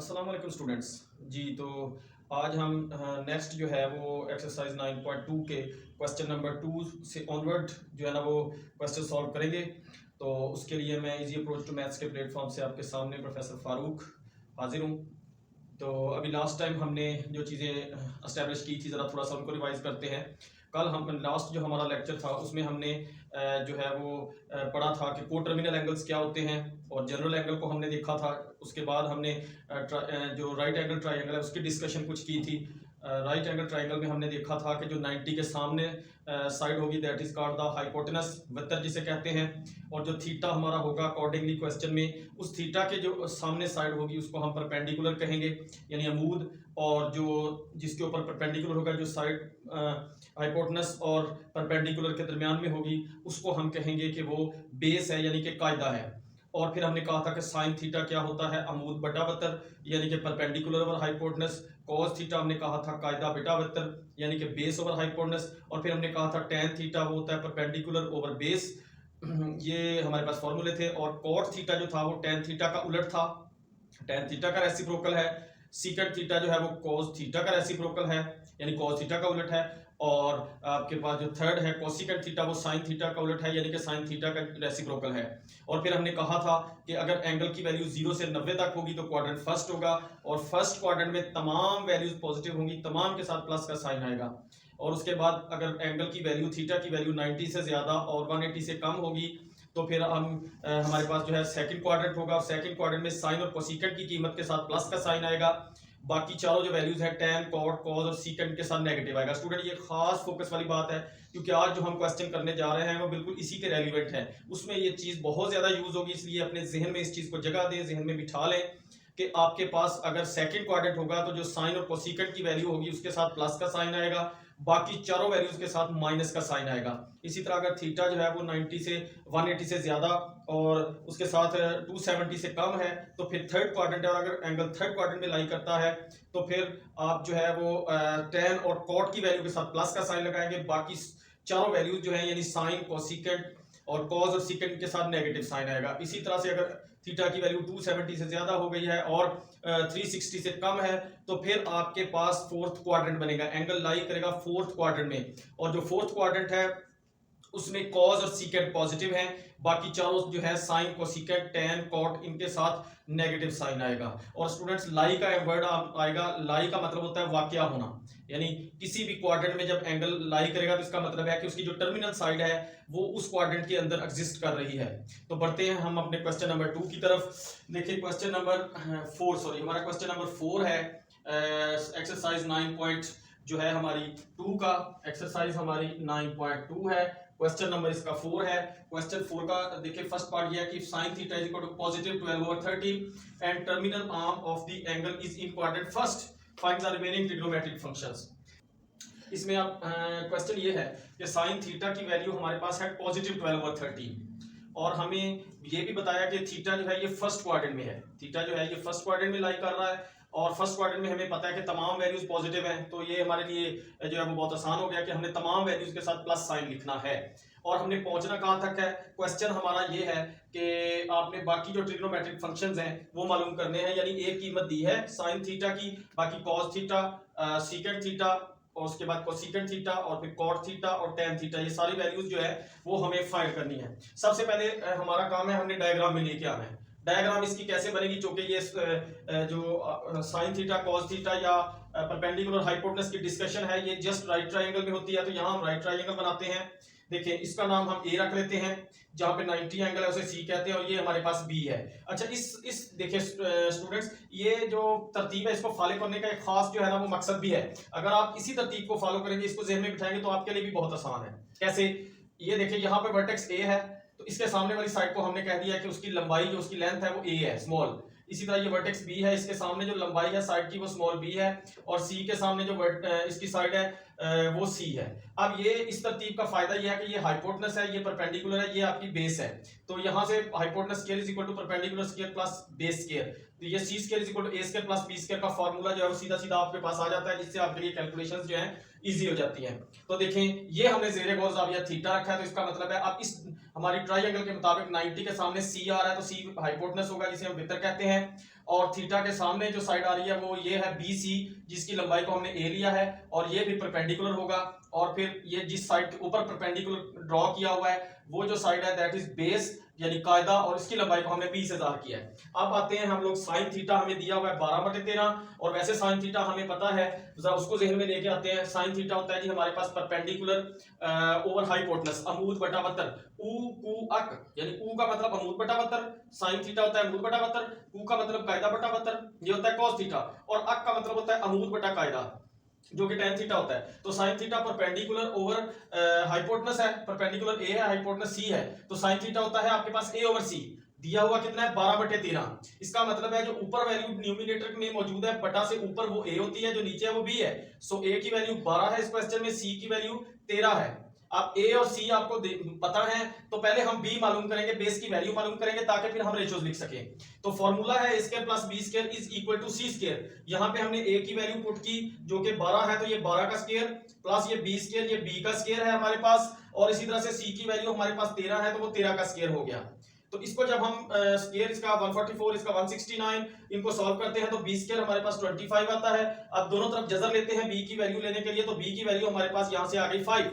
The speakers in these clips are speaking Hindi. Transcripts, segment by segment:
अस्सलाम वालेकुम स्टूडेंट्स जी। तो आज हम नेक्स्ट जो है वो एक्सरसाइज 9.2 के क्वेश्चन नंबर 2 से ऑनवर्ड जो है ना वो क्वेश्चन सॉल्व करेंगे। तो उसके लिए मैं इजी अप्रोच टू मैथ्स के प्लेटफॉर्म से आपके सामने प्रोफेसर फारूक हाजिर हूँ। तो अभी लास्ट टाइम हमने जो चीज़ें एस्टेब्लिश की थी ज़रा थोड़ा सा उनको रिवाइज करते हैं। कल हम लास्ट जो हमारा लेक्चर था उसमें हमने जो है वो पढ़ा था कि को टर्मिनल एंगल्स क्या होते हैं और जनरल एंगल को हमने देखा था। उसके बाद हमने जो राइट एंगल ट्राइंगल है उसकी डिस्कशन कुछ की थी। राइट एंगल ट्राइंगल में हमने देखा था कि जो 90 के सामने साइड होगी that is called the hypotenuse वृत्त जिसे कहते हैं, और जो थीटा हमारा होगा अकॉर्डिंगली क्वेश्चन में उस थीटा के जो सामने साइड होगी उसको हम परपेंडिकुलर कहेंगे यानी अमूद, और जो जिसके ऊपर परपेंडिकुलर होगा जो साइड हाइपोटेनस और परपेंडिकुलर के दरमियान में होगी उसको हम कहेंगे कि वो बेस है यानी कि कायदा है। और फिर हमने कहा था कि साइन थीटा क्या होता है, अमूद बटा वतर यानी कि perpendicular over hypotenuse. Cos theta हमने कहा था कायदा बेटा वतर यानी कि बेस ओवर हाइपोटेनस। और फिर हमने कहा था टेन थीटा वो होता है परपेंडिकुलर ओवर बेस। ये हमारे पास फॉर्मूले थे। और कॉट थीटा जो था वो टेन थीटा का उलट था, टेन थीटा का रेसिप्रोकल है। सीकेंट थीटा जो है वो कॉस थीटा का रेसिप्रोकल है यानी कॉस थीटा का उलट है। और आपके पास जो थर्ड है कोसिकेंट थीटा वो साइन थीटा का उलट है यानी कि साइन थीटा का रेसिप्रोकल है। और फिर हमने कहा था कि अगर एंगल की वैल्यू 0 से 90 तक होगी तो क्वाड्रेंट फर्स्ट होगा, और फर्स्ट क्वाड्रेंट में तमाम वैल्यूज पॉजिटिव होंगी, तमाम के साथ प्लस का साइन आएगा। और उसके बाद अगर एंगल की वैल्यू थीटा की वैल्यू 90 से ज्यादा और 180 से कम होगी तो फिर हम हमारे पास जो है सेकंड क्वाड्रेंट होगा, और सेकंड क्वाड्रेंट में साइन और कोसिकेंट की कीमत के साथ प्लस का साइन आएगा। बाकी चारों जो वैल्यूज है टेन कॉट कॉस और सीकेंट के साथ नेगेटिव आएगा। स्टूडेंट ये खास फोकस वाली बात है क्योंकि आज जो हम क्वेश्चन करने जा रहे हैं वो बिल्कुल इसी के रेलिवेंट है, उसमें ये चीज बहुत ज्यादा यूज होगी, इसलिए अपने जहन में इस चीज को जगह दें, जहन में बिठा लें कि आपके पास अगर सेकंड क्वाड्रेंट होगा तो जो साइन और कोसिकेंट की वैल्यू होगी उसके साथ प्लस का साइन आएगा, बाकी चारों वैल्यूज के साथ माइनस का साइन आएगा। इसी तरह अगर थीटा जो है वो 90 से 180 से ज्यादा और उसके साथ 270 से कम है तो फिर थर्ड क्वाड्रेंट है, और अगर एंगल थर्ड क्वाड्रेंट में लाई करता है तो फिर आप जो है वो टेन और कॉट की वैल्यू के साथ प्लस का साइन लगाएंगे, बाकी चारों वैल्यूज जो है यानी साइन कोसिकेंट और कॉस और सीकेंट के साथ नेगेटिव साइन आएगा। इसी तरह से अगर थीटा की वैल्यू 270 से ज्यादा हो गई है और 360 से कम है तो फिर आपके पास फोर्थ क्वाड्रेंट बनेगा, एंगल लाई करेगा फोर्थ क्वाड्रेंट में, और जो फोर्थ क्वाड्रेंट है उसमें कॉस और सीकेंट पॉजिटिव है, बाकी चारों जो है साइन कोसिकेंट टेन कॉट इनके साथ नेगेटिव साइन आएगा। और स्टूडेंट्स लाई का वर्ड आएगा, लाई का मतलब होता है वाकया होना, यानी किसी भी क्वाड्रेंट में जब एंगल लाई करेगा तो इसका मतलब है कि उसकी जो टर्मिनल साइड है वो उस क्वाड्रेंट के अंदर एग्जिस्ट कर रही है। तो बढ़ते हैं हम अपने क्वेश्चन नंबर 2 की तरफ। देखिए क्वेश्चन नंबर 4 सॉरी हमारा क्वेश्चन नंबर 4 है एक्सरसाइज 9 जो है हमारी 2 का एक्सरसाइज हमारी 9.2 है। क्वेश्चन नंबर इसका 4 है। क्वेश्चन 4 का देखिए फर्स्ट पार्ट ये है कि sin theta is equal to positive 12/13 and terminal arm of the angle is in quadrant first, find the remaining trigonometric functions. इसमें अब क्वेश्चन ये है कि sin थीटा की वैल्यू हमारे पास है पॉजिटिव 12/13 और हमें ये भी बताया कि थीटा जो है ये फर्स्ट क्वाड्रेंट में है, थीटा जो है ये फर्स्ट क्वाड्रेंट में लाई कर रहा है और फर्स्ट क्वाड्रेंट में हमें पता है कि तमाम वैल्यूज पॉजिटिव हैं, तो ये हमारे लिए जो है वो बहुत आसान हो गया कि हमने तमाम वैल्यूज के साथ प्लस साइन लिखना है। और हमने पहुंचना कहां तक है, क्वेश्चन हमारा ये है कि आपने बाकी जो ट्रिग्नोमेट्रिक फंक्शंस हैं वो मालूम करने हैं, यानी एक कीमत दी है साइन थीटा की, बाकी कॉस थीटा, सीकेंट थीटा और उसके बाद कोसिकेंट थीटा और फिर कॉट थीटा और टेन थीटा, ये सारी वैल्यूज जो है वो हमें फाइंड करनी है। सबसे पहले हमारा काम है हमने डायग्राम में लेके आना है। डायग्राम इसकी कैसे बनेगी, क्योंकि ये जो साइन थीटा कॉस थीटा या परपेंडिकुलर हाइपोटेनस की डिस्कशन है ये जस्ट राइट ट्रायंगल में होती है, तो यहाँ हम राइट ट्रायंगल बनाते हैं। देखिए इसका नाम हम ए रख लेते हैं, जहाँ पे 90 एंगल है उसे सी कहते हैं और ये हमारे पास बी है। अच्छा इस देखिए स्टूडेंट्स ये जो तरतीब है इसको फॉलो करने का एक खास जो है ना वो मकसद भी है। अगर आप इसी तरतीब को फॉलो करेंगे, इसको जहन में बिठाएंगे तो आपके लिए भी बहुत आसान है। कैसे, ये देखिए यहाँ पे वर्टेक्स ए है तो इसके सामने वाली साइड को हमने कह दिया कि उसकी लंबाई जो उसकी लेंथ है वो ए है स्मॉल। इसी तरह ये वर्टेक्स बी है, इसके सामने जो लंबाई है साइड की वो स्मॉल बी है, और सी के सामने जो इसकी साइड है वो सी है। अब ये इस तरतीब का फायदा ये है कि ये हाइपोटेनस है, ये परपेंडिकुलर है, ये आपकी बेस है, तो यहाँ से hypotenuse square is equal to perpendicular square plus base square, तो ये C square is equal to A square plus B square का फार्मूला जो है वो सीधा सीधा आपके पास आ जाता है, जिससे आपके लिए कैलकुलेशंस जो है इजी हो जाती हैं। तो देखें ये हमने ज़ेरे गौर ज़ाविया थीटा रखा है, तो इसका मतलब है अब इस हमारी ट्रायंगल के मुताबिक 90 के सामने सी आ रहा है तो सी हाइपोटेनस होगा जिसे हम वृत्त कहते हैं, और थीटा के सामने जो साइड आ रही है वो ये है बी सी, जिसकी लंबाई को हमने ए लिया है, और ये भी परपेंडिकुलर होगा। और फिर ये जिस साइड के ऊपर परपेंडिकुलर ड्रॉ किया हुआ है वो जो साइड है दैट इज बेस यानी कायदा, और इसकी लंबाई को हमने बी से ज़ाहिर किया है। अब आते हैं हम लोग साइन थीटा, हमें दिया हुआ है 12/13, और वैसे साइन थीटा हमें पता है, जरा उसको ज़हन में लेके आते हैं। साइन थीटा होता है जी हमारे पास परपेंडिकुलर ओवर हाइपोटेनस, अमूद बटा वतर, ऊ कू अक, यानी ऊ का मतलब अमूद बटा वतर, साइन थीटा होता है अमूद बटा वतर, कू का मतलब कायदा बटा वतर, ये होता है कॉस थीटा, और अक का मतलब होता है अमूद बटा कायदा, जो कि tan थीटा होता है। तो sine theta perpendicular over hypotenuse है, परपेंडिकुलर ए है, हाइपोटेनस सी है, तो साइन थीटा होता है आपके पास a ओवर सी, दिया हुआ कितना है 12/13। इसका मतलब है जो ऊपर वैल्यू न्यूमिनेटर में मौजूद है बटा से ऊपर वो a होती है, जो नीचे है वो b है। सो a की वैल्यू 12 है इस क्वेश्चन में, c की वैल्यू 13 है। अब a और c आपको पता है, तो पहले हम b मालूम करेंगे, बेस की वैल्यू मालूम करेंगे, ताकि फिर हम रेशियोज लिख सके। तो फॉर्मूला है a square plus b square is equal to c square. यहाँ पे हमने a की वैल्यू पुट की जो कि 12 है, तो ये 12 का स्क्वायर प्लस ये b स्क्वायर, ये b का स्क्वायर है हमारे पास, और इसी तरह से c की वैल्यू हमारे पास 13 है, तो वो 13 का स्क्वायर हो गया। तो इसको जब हम स्क्वायर इसका 144, इसका 169 इनको सॉल्व करते हैं तो b स्क्वायर हमारे पास 25 आता है। अब दोनों तरफ जजर लेते हैं b की वैल्यू लेने के लिए, तो b की वैल्यू हमारे पास यहाँ से आ गई 5।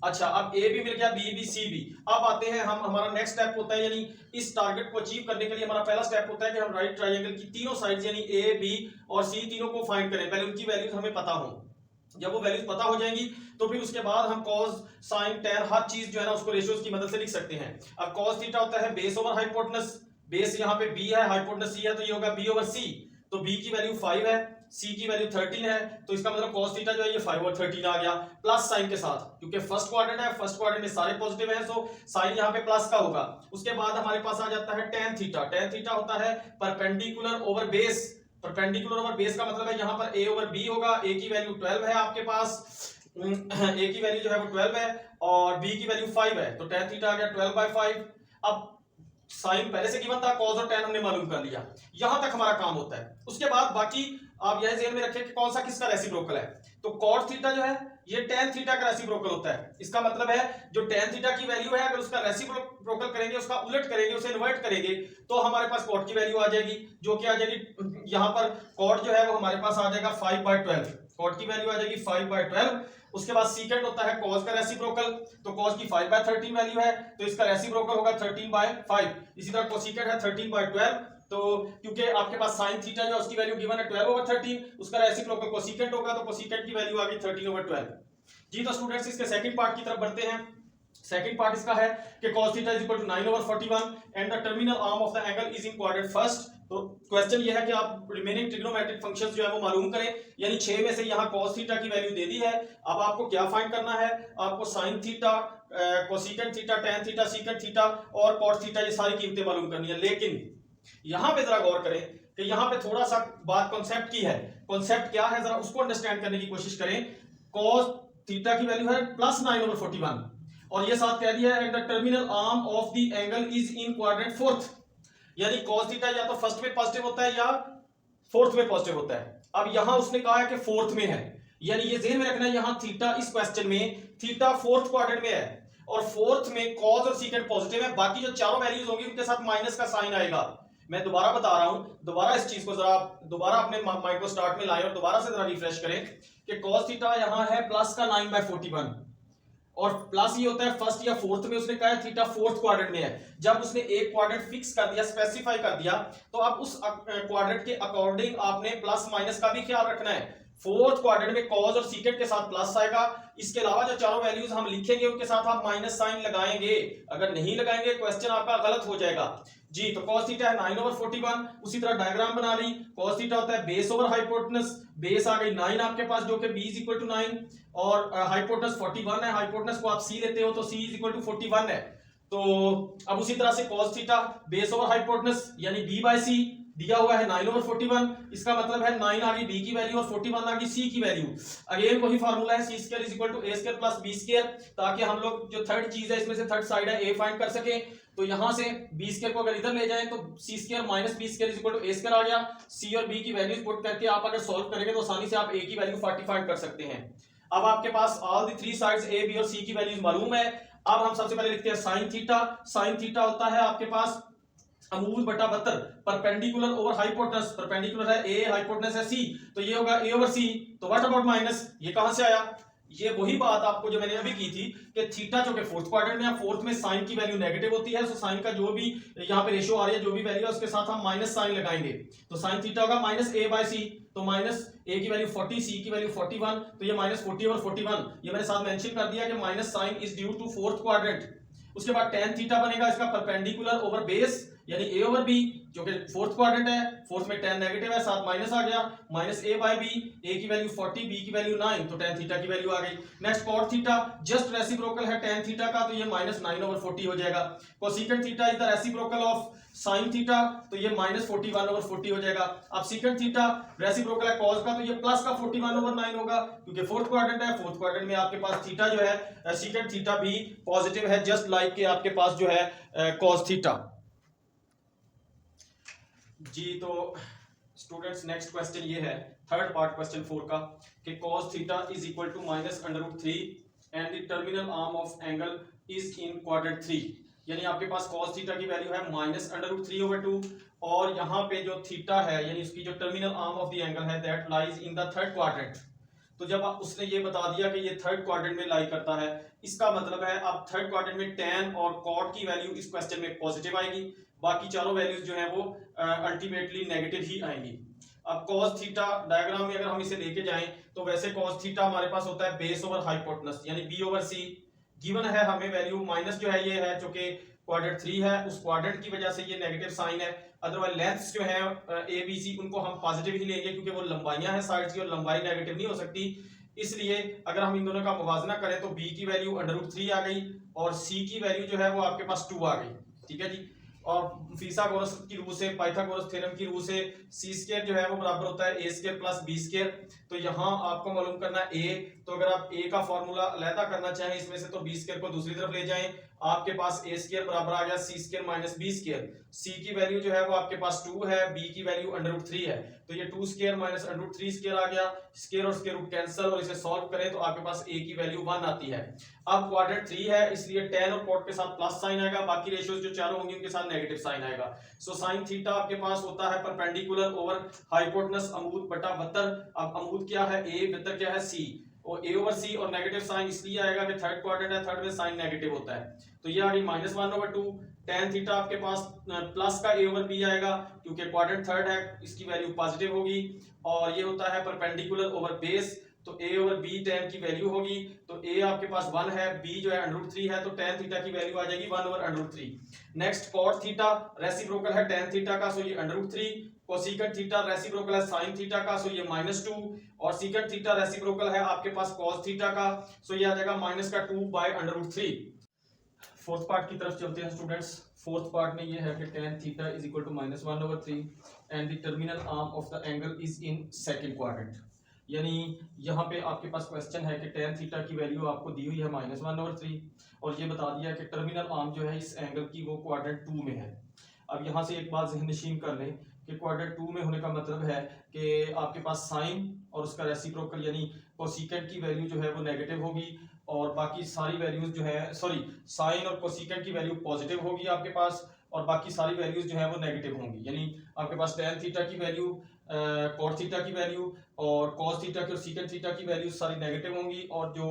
अच्छा, अब a भी मिल गया, b भी, c भी। अब आते हैं हम, हमारा नेक्स्ट स्टेप होता है, यानी इस टारगेट को अचीव करने के लिए हमारा पहला स्टेप होता है कि हम राइट ट्रायंगल की तीनों साइड्स यानी a, b और c तीनों को फाइंड करें। पहले उनकी वैल्यूज हमें पता हो, जब वो वैल्यूज पता हो जाएंगी तो फिर उसके बाद हम cos, sin, tan हर चीज जो है ना उसको रेशियोज की मदद से लिख सकते हैं। अब cos थीटा होता है बेस ओवर हाइपोटेनस, बेस यहाँ पे b है, हाइपोटेनस c है, तो ये होगा b ओवर c। तो b की वैल्यू 5 है, c की वैल्यू 13 है, तो इसका मतलब cos थीटा जो है ये 5 और 13 आ गया, प्लस साइन के साथ, क्योंकि फर्स्ट क्वाड्रेंट है, फर्स्ट क्वाड्रेंट में सारे पॉजिटिव हैं, सो साइन यहाँ पे प्लस का होगा। उसके बाद हमारे पास आ जाता है tan थीटा। tan थीटा होता है perpendicular over base, perpendicular over base का मतलब है यहाँ पर a ओवर b होगा। a की वैल्यू 12 है आपके पास, a की वैल्यू जो है वो 12 है और b की वैल्यू 5 है, तो tan थीटा आ गया 12/5। अब साइन पहले से गिवन था, cos और tan हमने मालूम कर लिया, यहां तक हमारा काम होता है। उसके बाद बाकी आप यह ध्यान में रखें कि कौन सा किसका रेसिप्रोकल है। तो cos थीटा जो है ये tan थीटा का रेसिप्रोकल होता है। इसका मतलब है जो tan थीटा की वैल्यू है, अगर उसका रेसिप्रोकल करेंगे, उसका उलट करेंगे, उसे इन्वर्ट करेंगे, तो हमारे पास cot की वैल्यू आ जाएगी, जो कि आ जाएगी यहाँ पर cot जो है वो हमारे पास आ जाएगा 5/12। cot की वैल्यू आ जाएगी 5/12। उसके बाद सीकेंट होता है cos का रेसिप्रोकल, तो cos की 5/13 वैल्यू है, तो इसका रेसिप्रोकल होगा 13/5। इसी तरह कोसिकेंट है 13/12, तो क्योंकि आपके पास sin थीटा जो उसकी वैल्यू गिवन है 12/13, उसका रेसिप्रोकल कोसिकेंट होगा, तो कोसिकेंट की वैल्यू आ गई 13/12। जी तो स्टूडेंट्स इसके सेकंड पार्ट की तरफ बढ़ते हैं। सेकंड पार्ट इसका है कि cos theta is equal to 9/41 and the terminal arm of the angle is in quadrant first. तो क्वेश्चन ये है कि आप रिमेनिंग ट्रिग्नोमेट्रिक फंक्शंस जो है वो मालूम करें, यानी 6 में से यहाँ cos थीटा की वैल्यू दे दी है। अब आपको क्या फाइंड करना है, आपको sin theta, cosecant theta, tan theta, secant theta और cot थीटा ये सारी कीमतें मालूम करनी है। लेकिन यहाँ पे जरा गौर करें कि यहाँ पे थोड़ा सा बात कॉन्सेप्ट की है। कॉन्सेप्ट क्या है जरा उसको अंडरस्टैंड करने की कोशिश करें। cos थीटा की वैल्यू है प्लस 9/41 और ये साथ कह दिया है and the terminal arm of the angle is in quadrant fourth, यानी cos थीटा या तो फर्स्ट में पॉजिटिव होता है या फोर्थ में पॉजिटिव होता है। अब यहां उसने कहा है कि फोर्थ में है, यानी ये ध्यान में रखना है यहां थीटा, इस क्वेश्चन में थीटा फोर्थ क्वाड्रेंट में है और फोर्थ में cos और सीकेंट पॉजिटिव है, बाकी जो चारों वैल्यूज होंगी उनके साथ माइनस का साइन आएगा। मैं दोबारा बता रहा हूं, दोबारा इस चीज को जरा दोबारा अपने माइंड को स्टार्ट में लाएं और दोबारा से जरा रिफ्रेश करें कि cos थीटा यहां है प्लस का 9/41 और प्लस ये होता है फर्स्ट या फोर्थ में, उसने कहा है थीटा फोर्थ क्वाड्रेंट में है। जब उसने एक क्वाड्रेंट फिक्स कर दिया, स्पेसिफाई कर दिया, तो अब उस क्वाड्रेंट के अकॉर्डिंग आपने प्लस माइनस का भी ख्याल रखना है। फोर्थ क्वाड्रेंट में cos और सीकेंट के साथ प्लस आएगा, इसके अलावा जो चारों वैल्यूज हम लिखेंगे उनके साथ आप माइनस साइन लगाएंगे, अगर नहीं लगाएंगे क्वेश्चन आपका गलत हो जाएगा। जी तो cos थीटा है 9/41, उसी तरह डायग्राम बना ली। cos थीटा होता है बेस ओवर हाइपोटेनस, बेस आ गई 9 आपके पास जो कि b इज इक्वल टू 9 और हाइपोटेनस 41 है, हाइपोटेनस को आप c लेते हो तो c इज इक्वल टू 41 है। तो अब उसी तरह से cos theta base over hypotenuse यानी b/c दिया हुआ है 9/41, इसका मतलब है 9 आ गई b की वैल्यू और 41 आ गई c की वैल्यू। अगेन वही फार्मूला है c² is equal to a² plus b², ताकि हम लोग जो थर्ड चीज है इसमें से थर्ड साइड है a फाइंड कर सके। तो यहां से b² को अगर इधर ले जाएं तो c² minus b² is equal to a² आ गया। c और b की वैल्यूज पुट करके आप अगर सॉल्व करेंगे तो आसानी से आप a की वैल्यू 40 फाइंड कर सकते हैं। अब आपके पास all the three sides a b और c की वैल्यूज मालूम है। अब हम सबसे पहले लिखते हैं sin थीटा। sin थीटा होता है आपके पास अमूद बटा 72 परपेंडिकुलर ओवर हाइपोटेनस, परपेंडिकुलर है ए, हाइपोटेनस है सी, तो ये होगा ए ओवर सी। तो व्हाट अबाउट माइनस, ये कहां से आया? ये वही बात आपको जो मैंने अभी की थी कि थीटा जो कि फोर्थ क्वाड्रेंट में, फोर्थ में साइन की वैल्यू नेगेटिव होती है, तो साइन का जो भी यहाँ पे रेशियो आ रही है, जो भी वैल्यू है उसके साथ हम माइनस साइन लगाएंगे, तो साइन थीटा होगा माइनस ए बाय सी। तो माइनस ए की वैल्यू 40, सी की वैल्यू 41, तो ये माइनस 40 और 41 ये मैंने साथ मेंशन कर दिया कि minus sine is due to fourth quadrant. उसके बाद tan थीटा बनेगा इसका परपेंडिकुलर ओवर बेस यानी a ओवर b, जो कि फोर्थ क्वाड्रेंट है, फोर्थ में tan नेगेटिव है, साथ माइनस आ गया, minus a by b, a की वैल्यू 40, b की वैल्यू 9, तो tan थीटा की वैल्यू आ गई। Next cot theta just reciprocal है tan थीटा का, तो ये माइनस 9 ओवर 40 हो जाएगा। Cosecant theta is the reciprocal of sine theta, तो ये माइनस 41 ओवर 40 हो जाएगा। अब सीकेंट थीटा रेसिप्रोकल है कॉस का, तो ये प्लस का 41 ओवर 9 होगा, क्योंकि फोर्थ क्वाड्रेंट है, फोर्थ क्वाड्रेंट में आपके पास थीटा जो है सीकेंट थीटा भी पॉजिटिव है, जस्ट लाइक के आपके पास जो है कॉस थीटा जी। तो स्टूडेंट्स नेक्स्ट क्वेश्चन ये है थर्ड पार्ट क्वेश्चन 4 का कि cos theta is equal to minus under root 3 and the terminal arm of angle is in quadrant 3, यानी आपके पास cos थीटा की वैल्यू है माइनस अंडर रूट 3 ओवर 2, और यहाँ पे जो थीटा है यानी उसकी जो terminal arm of the angle है that lies in the third quadrant. तो जब उसने ये बता दिया कि ये थर्ड क्वाड्रेंट में लाई करता है, इसका मतलब है अब थर्ड क्वाड्रेंट में tan और cot की वैल्यू इस क्वेश्चन में पॉजिटिव आएगी, बाकी चारों वैल्यूज जो है वो अल्टीमेटली नेगेटिव ही आएंगी। अब cos थीटा डायग्राम में अगर हम इसे लेके जाएं तो वैसे cos थीटा हमारे पास होता है बेस ओवर हाइपोटेनस यानी b ओवर c, गिवन है हमें वैल्यू माइनस जो है ये है जो कि क्वाड्रेंट 3 है, उस क्वाड्रेंट की वजह से ये नेगेटिव साइन है। अदरवाइज लेंथ्स जो है ए बी सी उनको हम पॉजिटिव ही लेंगे क्योंकि वो लंबाइयां हैं साइड्स की और लंबाई नेगेटिव नहीं हो सकती, इसलिए अगर हम इन दोनों का मुवाजना करें तो b की वैल्यू अंडर रूट 3 आ गई और c की वैल्यू जो है वो आपके पास 2 आ गई, ठीक है जी। और फिसागोरस की रूल से, पाइथागोरस थ्योरम की रूल से सी स्क्वायर जो है वो बराबर होता है ए स्क्वायर प्लस बी स्क्वायर। तो यहाँ आपको मालूम करना है a, तो अगर आप a का फॉर्मूला अलहदा करना चाहें इसमें से तो b स्क्वायर को दूसरी तरफ ले जाएं, आपके पास a स्क्वायर बराबर आ गया c square minus b square. c की वैल्यू जो है वो आपके पास 2 है, b की वैल्यू अंडर रूट 3 है, तो ये 2 square minus under root 3 square आ गया, स्क्वायर और स्क्वायर रूट कैंसिल और इसे सॉल्व करें तो आपके पास a की वैल्यू 1 आती है। अब क्वाड्रेंट 3 है इसलिए tan और cot के साथ प्लस साइन आएगा, बाकी रेशियोज जो चारों होंगे उनके साथ नेगेटिव साइन आएगा। सो साइन थीटा आपके पास होता है परपेंडिकुलर ओवर हाइपोटेनस अमूद बटा 72। अब अमूद क्या है a, वृत्त क्या है c, और a ओवर c, और नेगेटिव साइन इसलिए आएगा कि थर्ड क्वाड्रेंट है, थर्ड में साइन नेगेटिव होता है, तो ये आ गई माइनस 1 ओवर 2। tan थीटा आपके पास प्लस का a ओवर b आएगा क्योंकि क्वाड्रेंट थर्ड है, इसकी वैल्यू पॉजिटिव होगी, और ये होता है परपेंडिकुलर ओवर बेस, तो a ओवर b tan की वैल्यू होगी, तो a आपके पास 1 है, b जो है अंडर रूट 3 है, तो tan थीटा की वैल्यू आ जाएगी 1 over under root 3। Next cot theta reciprocal है tan थीटा का, सो ये under root 3, cosecant theta reciprocal है sin थीटा का, सो ये -2, और सेकेंट थीटा रेसिप्रोकल है आपके पास cos थीटा का, सो ये आ जाएगा माइनस का 2 by under root 3। Fourth part की तरफ चलते हैं स्टूडेंट्स। फोर्थ पार्ट में ये है कि tan theta is equal to minus 1 over 3 and the terminal arm of the angle is in second quadrant, यानी यहाँ पे आपके पास क्वेश्चन है कि tan थीटा की वैल्यू आपको दी हुई है माइनस 1 ओवर 3 और ये बता दिया कि टर्मिनल आर्म जो है इस एंगल की वो क्वाड्रेंट 2 में है। अब यहाँ से एक बात ज़हन नशीन कर लें कि क्वाड्रेंट 2 में होने का मतलब है कि आपके पास साइन और उसका रेसिप्रोकल यानी कोसेकेंट की वैल्यू जो है वो नेगेटिव होगी और बाकी सारी वैल्यूज जो है साइन और कोसेकेंट की वैल्यू पॉजिटिव होगी आपके पास और बाकी सारी वैल्यूज जो है वो नेगेटिव होंगी, यानी आपके पास tan थीटा की वैल्यू, cot थीटा की वैल्यू और cos थीटा की और secant थीटा की वैल्यू सारी नेगेटिव होंगी और जो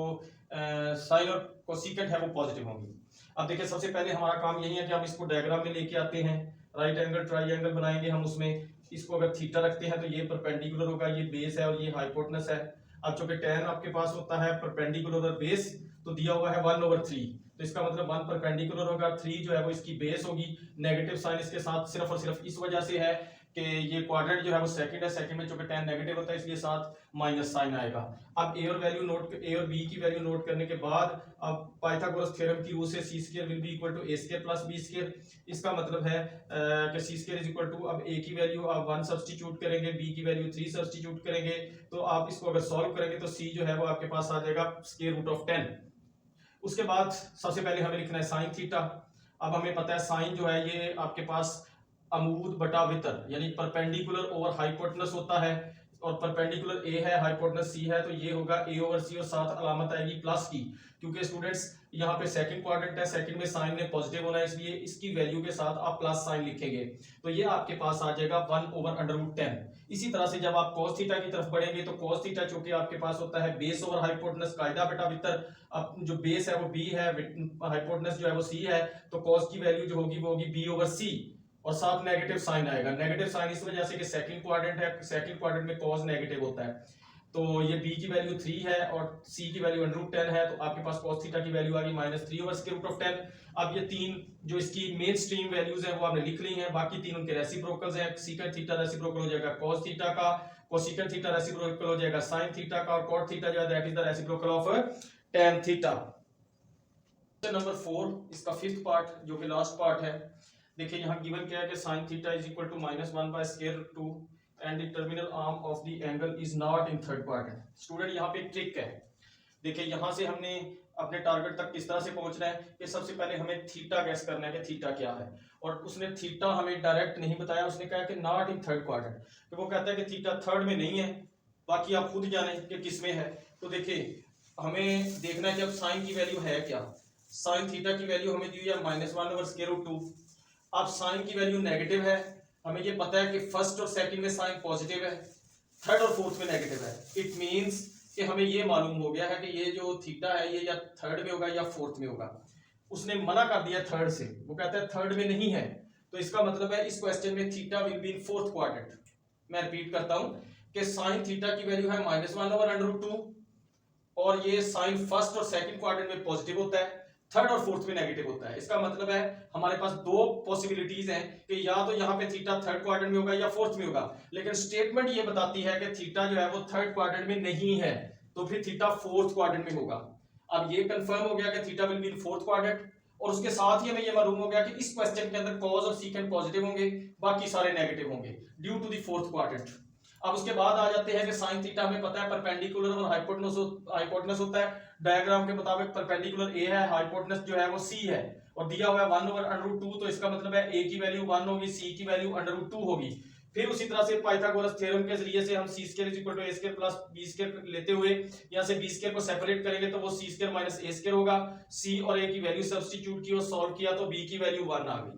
साइन और कोसेकेंट है वो पॉजिटिव होंगी। अब देखिए सबसे पहले हमारा काम यही है कि हम इसको डायग्राम में लेके आते हैं, राइट एंगल ट्राइंगल बनाएंगे हम, उसमें इसको अगर थीटा रखते हैं तो ये परपेंडिकुलर होगा, ये बेस है और ये हाइपोटेनस है। अब चूंकि tan आपके पास होता है परपेंडिकुलर और बेस, तो दिया हुआ है 1 ओवर 3, तो इसका मतलब 1 परपेंडिकुलर होगा, 3 जो है वो इसकी बेस होगी। नेगेटिव साइन इसके साथ सिर्फ और सिर्फ इस वजह से है कि ये क्वाड्रेंट जो है वो सेकंड है, सेकंड में चूंकि tan नेगेटिव होता है इसलिए साथ माइनस साइन आएगा। अब a और b की वैल्यू नोट करने के बाद अब पाइथागोरस थ्योरम की रूल से c square will be equal to a square plus b square, इसका मतलब है कि c square is equal to, अब a की वैल्यू आप 1 सब्स्टिट्यूट करेंगे, b की वैल्यू 3 सब्स्टिट्यूट करेंगे, तो आप इसको अगर सॉल्व करेंगे तो c जो है वो आपके पास आ जाएगा स्क्वायर रूट ऑफ 10। उसके बाद सबसे पहले हमें लिखना है साइन थीटा। अब हमें पता है साइन जो है ये आपके पास अमूद बटा वितर यानी परपेंडिकुलर ओवर हाइपोटेनस होता है, और परपेंडिकुलर ए है, हाइपोटेनस सी है, तो ये होगा ए ओवर सी और साथ अलामत आएगी प्लस की, क्योंकि स्टूडेंट्स यहाँ पे सेकंड क्वाड्रेंट है, सेकंड में साइन में पॉजिटिव होना है, इसलिए इसकी वैल्यू के साथ आप प्लस साइन लिखेंगे, तो ये आपके पास आ जाएगा 1/√10। इसी तरह से जब आप cos थीटा की तरफ बढ़ेंगे तो cos थीटा चूंकि आपके पास होता है बेस ओवर हाइपोटेनस, कायदा बेटा वितर, अब जो बेस है वो b है, हाइपोटेनस जो है वो c है, तो cos की वैल्यू जो होगी वो होगी b/c और साथ नेगेटिव साइन आएगा। नेगेटिव साइन इस वजह से कि सेकंड क्वाड्रेंट है, सेकंड क्वाड्रेंट में cos नेगेटिव होता है, तो ये b की वैल्यू 3 है और c की वैल्यू √10 है, तो आपके पास cos थीटा की वैल्यू आ गई -3/√10। अब ये तीन जो इसकी मेन स्ट्रीम वैल्यूज हैं वो आपने लिख ली हैं, बाकी तीन उनके रेसिप्रोकल्स हैं। सीकेंट थीटा रेसिप्रोकल हो जाएगा cos थीटा का, कोसेकेंट थीटा रेसिप्रोकल हो जाएगा sin थीटा का, और cot थीटा जो है that is the reciprocal of tan theta. Number 4 इसका फिफ्थ पार्ट जो कि लास्ट पार्ट है, देखिए यहाँ गिवन क्या है कि sin theta is equal to -1/√2 and the terminal arm of the angle is not in third quadrant. Student यहाँ पे एक ट्रिक है, देखिए यहाँ से हमने अपने टारगेट तक किस तरह से पहुंचना है कि सबसे पहले हमें थीटा गैस करना है कि थीटा क्या है, और उसने थीटा हमें डायरेक्ट नहीं बताया, उसने कहा कि नॉट इन थर्ड क्वाड्रेंट, तो वो कहता है कि थीटा थर्ड में नहीं है, बाकी आप खुद जाने कि किस में है। तो देखिए हमें देखना है कि अब साइन की वैल्यू है क्या, साइन थीटा की वैल्यू हमें दी है -1/√2। अब साइन की वैल्यू नेगेटिव है, हमें ये पता है कि फर्स्ट और सेकंड में साइन पॉजिटिव है, थर्ड और फोर्थ में नेगेटिव है। इट मींस कि हमें ये मालूम हो गया है कि ये जो थीटा है ये या थर्ड में होगा या फोर्थ में होगा। उसने मना कर दिया थर्ड से, वो कहता है थर्ड में नहीं है, तो इसका मतलब है इस क्वेश्चन में theta will be in fourth quadrant. मैं रिपीट करता हूं कि साइन थीटा की वैल्यू है -1/√2 और ये साइन फर्स्ट और सेकंड क्वाड्रेंट में पॉजिटिव होता है, थर्ड और फोर्थ में नेगेटिव होता है। इसका मतलब है हमारे पास दो पॉसिबिलिटीज हैं कि या तो यहाँ पे थीटा थर्ड क्वाड्रेंट में होगा या फोर्थ में होगा, लेकिन स्टेटमेंट ये बताती है कि थीटा जो है वो थर्ड क्वाड्रेंट में नहीं है, तो फिर थीटा फोर्थ क्वाड्रेंट में होगा। अब ये कंफर्म हो गया कि theta will be in fourth quadrant, और उसके साथ ही हमें ये मालूम हो गया कि इस क्वेश्चन के अंदर कॉस और सीकेंट पॉजिटिव होंगे, बाकी सारे नेगेटिव होंगे due to the fourth quadrant. अब उसके बाद आ जाते हैं कि साइन थीटा हमें पता है परपेंडिकुलर और हाइपोटेनस होता है। डायग्राम के मुताबिक परपेंडिकुलर ए है, हाइपोटेनस जो है वो सी है, और दिया हुआ है 1/√2, तो इसका मतलब है ए की वैल्यू 1 होगी, सी की वैल्यू √2 होगी। फिर उसी तरह से पाइथागोरस थ्योरम के जरिए से हम c² = a² + b² लेते हुए यहाँ से b² को सेपरेट करेंगे तो वो c² - a² होगा। c और a की वैल्यू सब्स्टिट्यूट की और सॉल्व किया तो b की वैल्यू 1 आ गई।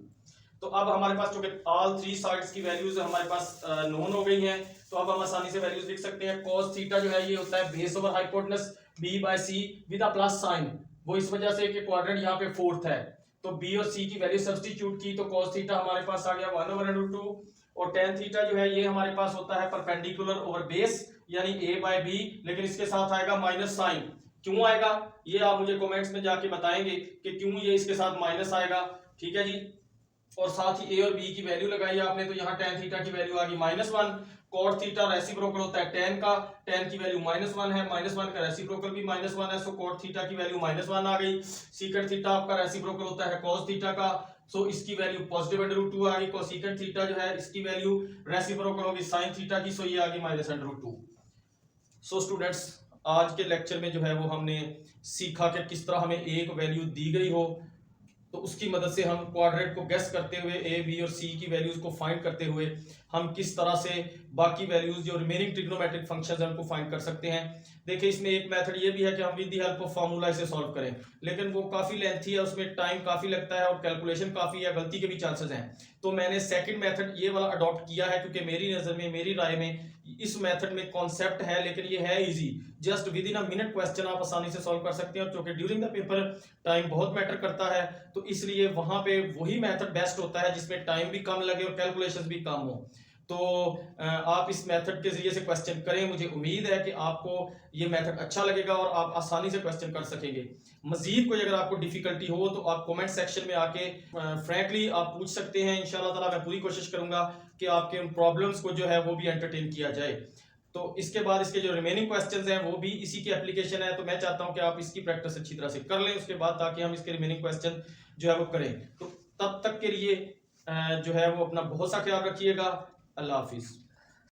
तो अब हमारे पास चूंकि ऑल थ्री साइड्स की वैल्यूज हमारे पास नोन हो गई हैं, तो अब हम आसानी से वैल्यूज लिख सकते हैं। cos थीटा जो है ये होता है base over hypotenuse b/c with a plus sign, वो इस वजह से कि क्वाड्रेंट यहाँ पे फोर्थ है, तो b और c की वैल्यू सब्स्टिट्यूट की तो cos थीटा हमारे पास आ गया 1/√2, और tan थीटा जो है ये हमारे पास होता है परपेंडिकुलर ओवर बेस यानी a/b, लेकिन इसके साथ आएगा माइनस साइन। क्यों आएगा ये आप मुझे कमेंट्स में जाके बताएंगे कि क्यों ये इसके साथ माइनस आएगा, ठीक है जी। और साथ ही a और b की वैल्यू लगाई आपने, तो यहाँ tan थीटा की वैल्यू आ गई -1। cot थीटा रेसिप्रोकल होता है tan का, tan की वैल्यू -1 है, -1 का रेसिप्रोकल भी -1 है, सो cot थीटा की वैल्यू -1 आ गई। secant थीटा आपका रेसिप्रोकल होता है cos थीटा का, सो इसकी वैल्यू +√2 आ गई। cosecant थीटा जो है इसकी वैल्यू रेसिप्रोकल होगी sin थीटा की, सो ये आ गई -√2। सो स्टूडेंट्स आज के लेक्चर में जो है वो हमने सीखा कि किस तरह हमें एक वैल्यू दी गई हो तो उसकी मदद से हम क्वाड्रेंट को गेस करते हुए ए बी और सी की वैल्यूज को फाइंड करते हुए हम किस तरह से बाकी वैल्यूज जो रिमेनिंग ट्रिग्नोमेट्रिक फंक्शंस हैं उनको फाइंड कर सकते हैं। देखिए इसमें एक मेथड ये भी है कि हम with the help of formula इसे सॉल्व करें, लेकिन वो काफ़ी लेंथी है, उसमें टाइम काफ़ी लगता है और कैलकुलेशन काफ़ी है, गलती के भी चांसेस हैं। तो मैंने सेकंड मेथड ये वाला अडॉप्ट किया है क्योंकि मेरी नज़र में, मेरी राय में इस मेथड में कॉन्सेप्ट है लेकिन ये है easy, just with in a minute question आप आसानी से सॉल्व कर सकते हैं, और क्योंकि ड्यूरिंग द पेपर टाइम बहुत मैटर करता है तो इसलिए वहां पे वही मेथड बेस्ट होता है जिसमें टाइम भी कम लगे और कैलकुलेशंस भी कम हो। तो आप इस मेथड के जरिए से क्वेश्चन करें, मुझे उम्मीद है कि आपको ये मेथड अच्छा लगेगा और आप आसानी से क्वेश्चन कर सकेंगे। मजीद कोई अगर आपको डिफिकल्टी हो तो आप कमेंट सेक्शन में आके फ्रैंकली आप पूछ सकते हैं। इंशाल्लाह ताला मैं पूरी कोशिश करूंगा कि आपके उन प्रॉब्लम्स को जो है वो भी एंटरटेन किया जाए। तो इसके बाद इसके जो रिमेनिंग क्वेश्चंस हैं वो भी इसी की एप्लीकेशन है, तो मैं चाहता हूं कि आप इसकी प्रैक्टिस अच्छी तरह से कर लें उसके बाद, ताकि हम इसके रिमेनिंग क्वेश्चन जो है वो करें। तो तब तक के लिए जो है वो अपना बहुत सा ख्याल रखिएगा। अल्लाह हाफिज़।